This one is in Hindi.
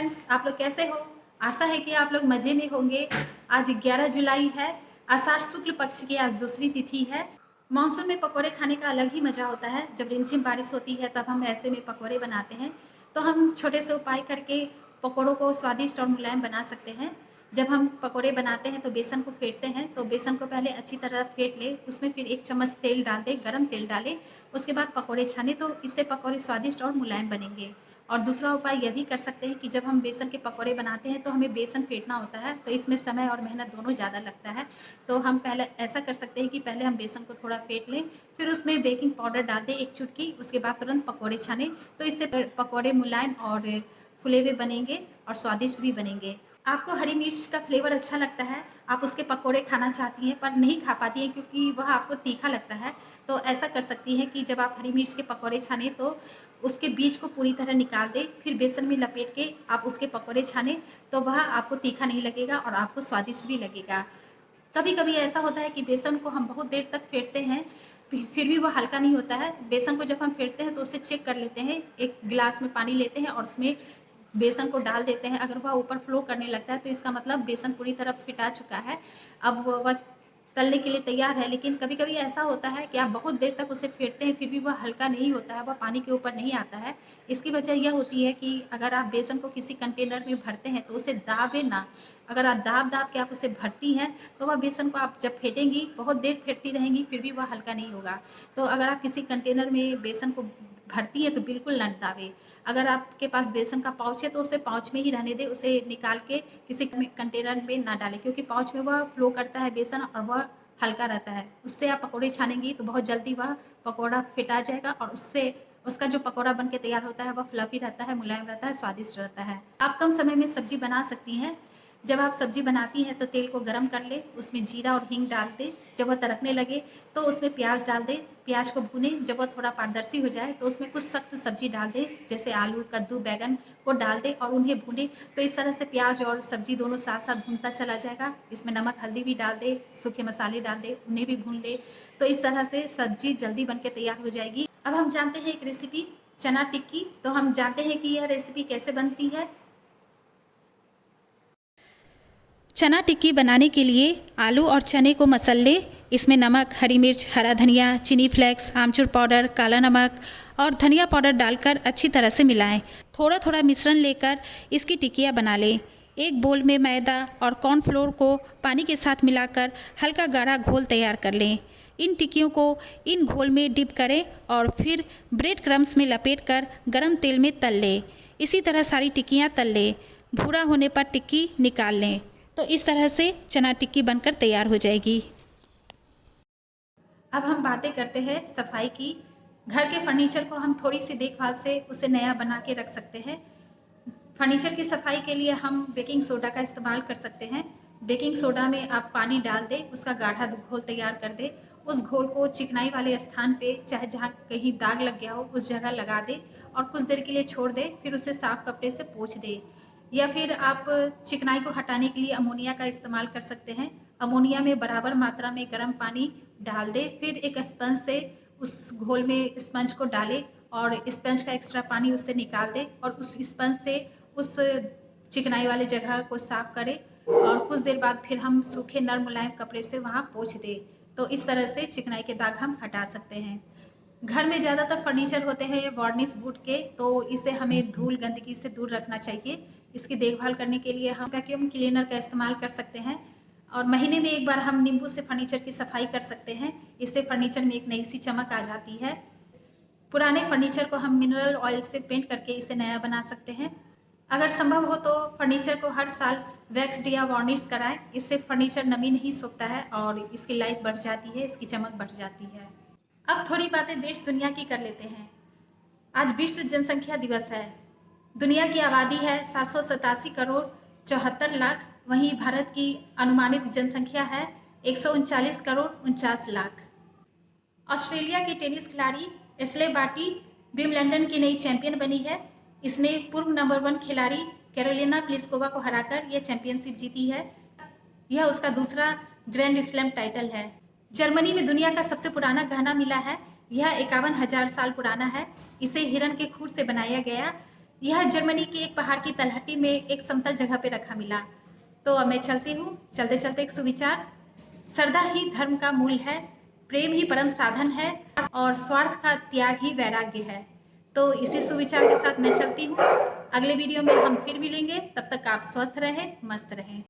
फ्रेंड्स, आप लोग कैसे हो? आशा है कि आप लोग मज़े में होंगे। आज 11 जुलाई है, आषाढ़ शुक्ल पक्ष की आज दूसरी तिथि है। मानसून में पकोड़े खाने का अलग ही मज़ा होता है। जब रिमझिम बारिश होती है तब हम ऐसे में पकोड़े बनाते हैं। तो हम छोटे से उपाय करके पकोड़ों को स्वादिष्ट और मुलायम बना सकते हैं। जब हम पकोड़े बनाते हैं तो बेसन को फेंटते हैं, तो बेसन को पहले अच्छी तरह फेंट ले, उसमें फिर 1 चम्मच तेल डाल दें, गरम तेल डालें, उसके बाद पकोड़े छाने, तो इससे पकोड़े स्वादिष्ट और मुलायम बनेंगे। और दूसरा उपाय यह भी कर सकते हैं कि जब हम बेसन के पकोड़े बनाते हैं तो हमें बेसन फेंटना होता है, तो इसमें समय और मेहनत दोनों ज़्यादा लगता है। तो हम पहले ऐसा कर सकते हैं कि पहले हम बेसन को थोड़ा फेंट लें, फिर उसमें बेकिंग पाउडर डाल दें 1 चुटकी, उसके बाद तुरंत पकोड़े छानें, तो इससे पकोड़े मुलायम और फुले हुए बनेंगे और स्वादिष्ट भी बनेंगे। आपको हरी मिर्च का फ्लेवर अच्छा लगता है, आप उसके पकोड़े खाना चाहती हैं पर नहीं खा पाती हैं क्योंकि वह आपको तीखा लगता है, तो ऐसा कर सकती हैं कि जब आप हरी मिर्च के पकोड़े छानें तो उसके बीज को पूरी तरह निकाल दें, फिर बेसन में लपेट के आप उसके पकोड़े छानें, तो वह आपको तीखा नहीं लगेगा और आपको स्वादिष्ट भी लगेगा। कभी-कभी ऐसा होता है कि बेसन को हम बहुत देर तक फेंटते हैं, फिर भी वह हल्का नहीं होता है। बेसन को जब हम फेंटते हैं तो उसे चेक कर लेते हैं, एक गिलास में पानी लेते हैं और उसमें बेसन को डाल देते हैं। अगर वह ऊपर फ्लो करने लगता है तो इसका मतलब बेसन पूरी तरह फिटा चुका है, अब वह तलने के लिए तैयार है। लेकिन कभी-कभी ऐसा होता है कि आप बहुत देर तक उसे फेंटते हैं, फिर भी वह हल्का नहीं होता है, वह पानी के ऊपर नहीं आता है। इसकी वजह यह होती है कि अगर आप बेसन को किसी कंटेनर में भरते हैं तो उसे दाबें ना। अगर आप दाब-दाब के आप उसे भरती हैं, तो वह बेसन को आप जब फेंटेंगी, बहुत देर फेंटती रहेंगी, फिर भी वह हल्का नहीं होगा। तो अगर आप किसी कंटेनर में बेसन को भरती हैं तो बिल्कुल ना दाबें। अगर आपके पास बेसन का पाउच है तो उसे पाउच में ही रहने दें, उसे निकाल के किसी कंटेनर में ना डालें, क्योंकि पाउच में वह फ्लो करता है बेसन और वह हल्का रहता है। उससे आप पकोड़े छानेंगी तो बहुत जल्दी वह पकोड़ा फिटा जाएगा और उससे उसका जो पकोड़ा बन के तैयार होता है वह फ्लफी रहता है, मुलायम रहता है, स्वादिष्ट रहता है। आप कम समय में सब्जी बना सकती हैं। जब आप सब्जी बनाती हैं तो तेल को गरम कर लें, उसमें जीरा और हींग डाल दें। जब वह तड़कने लगे तो उसमें प्याज डाल दें, प्याज को भूनें। जब वह थोड़ा पारदर्शी हो जाए तो उसमें कुछ सख्त सब्जी डाल दें, जैसे आलू, कद्दू, बैंगन को डाल दें और उन्हें भूनें। तो इस तरह से प्याज और सब्जी दोनों साथ साथ भूनता चला जाएगा। इसमें नमक, हल्दी भी डाल दें, सूखे मसाले डाल दें, उन्हें भी भून लें। तो इस तरह से सब्जी जल्दी बन के तैयार हो जाएगी। अब हम जानते हैं एक रेसिपी, चना टिक्की। तो हम जानते हैं कि यह रेसिपी कैसे बनती है। चना टिक्की बनाने के लिए आलू और चने को मसल लें। इसमें नमक, हरी मिर्च, हरा धनिया, चीनी फ्लेक्स, आमचूर पाउडर, काला नमक और धनिया पाउडर डालकर अच्छी तरह से मिलाएं। थोड़ा थोड़ा मिश्रण लेकर इसकी टिक्कियाँ बना लें। एक बोल में मैदा और कॉर्नफ्लोर को पानी के साथ मिलाकर हल्का गाढ़ा घोल तैयार कर लें। इन टिक्कियों को इन घोल में डिप करें और फिर ब्रेड क्रम्स में लपेटकर गरम तेल में तल लें। इसी तरह सारी टिक्कियाँ तल लें। भूरा होने पर टिक्की निकाल लें। तो इस तरह से चना टिक्की बनकर तैयार हो जाएगी। अब हम बातें करते हैं सफाई की। घर के फर्नीचर को हम थोड़ी सी देखभाल से उसे नया बना के रख सकते हैं। फर्नीचर की सफाई के लिए हम बेकिंग सोडा का इस्तेमाल कर सकते हैं। बेकिंग सोडा में आप पानी डाल दें, उसका गाढ़ा घोल तैयार कर दें। उस घोल को चिकनाई वाले स्थान पे, चाहे जहाँ कहीं दाग लग गया हो उस जगह लगा दें और कुछ देर के लिए छोड़ दें, फिर उसे साफ कपड़े से पोंछ दें। या फिर आप चिकनाई को हटाने के लिए अमोनिया का इस्तेमाल कर सकते हैं। अमोनिया में बराबर मात्रा में गर्म पानी डाल दें, फिर एक स्पंज से उस घोल में स्पंज को डालें और स्पंज का एक्स्ट्रा पानी उससे निकाल दें और उस स्पंज से उस चिकनाई वाले जगह को साफ करें और कुछ देर बाद फिर हम सूखे नरम मुलायम कपड़े से वहाँ पोंछ दें। तो इस तरह से चिकनाई के दाग हम हटा सकते हैं। घर में ज़्यादातर फर्नीचर होते हैं वार्निश वुड के, तो इसे हमें धूल गंदगी से दूर रखना चाहिए। इसकी देखभाल करने के लिए हम वैक्यूम क्लीनर का इस्तेमाल कर सकते हैं और महीने में एक बार हम नींबू से फर्नीचर की सफाई कर सकते हैं। इससे फर्नीचर में एक नई सी चमक आ जाती है। पुराने फर्नीचर को हम मिनरल ऑयल से पेंट करके इसे नया बना सकते हैं। अगर संभव हो तो फर्नीचर को हर साल वैक्स्ड या वार्निश कराएं। इससे फर्नीचर नमी नहीं सोखता है और इसकी लाइफ बढ़ जाती है, इसकी चमक बढ़ जाती है। अब थोड़ी बातें देश दुनिया की कर लेते हैं। आज विश्व जनसंख्या दिवस है। दुनिया की आबादी है 787 करोड़ 74 लाख। वहीं भारत की अनुमानित जनसंख्या है 139 करोड़ 49 लाख। ऑस्ट्रेलिया की टेनिस खिलाड़ी एशले बार्टी विंबलडन की नई चैंपियन बनी है। इसने पूर्व नंबर 1 खिलाड़ी कैरोलिना प्लिस्कोवा को हराकर यह चैंपियनशिप जीती है। यह उसका दूसरा ग्रैंड स्लैम टाइटल है। जर्मनी में दुनिया का सबसे पुराना गहना मिला है। यह 51,000 साल पुराना है। इसे हिरन के खूर से बनाया गया। यह जर्मनी के एक पहाड़ की तलहटी में एक समतल जगह पे रखा मिला। तो अब मैं चलती हूँ। चलते चलते एक सुविचार, श्रद्धा ही धर्म का मूल है, प्रेम ही परम साधन है और स्वार्थ का त्याग ही वैराग्य है। तो इसी सुविचार के साथ मैं चलती हूँ। अगले वीडियो में हम फिर मिलेंगे, तब तक आप स्वस्थ रहें, मस्त रहें।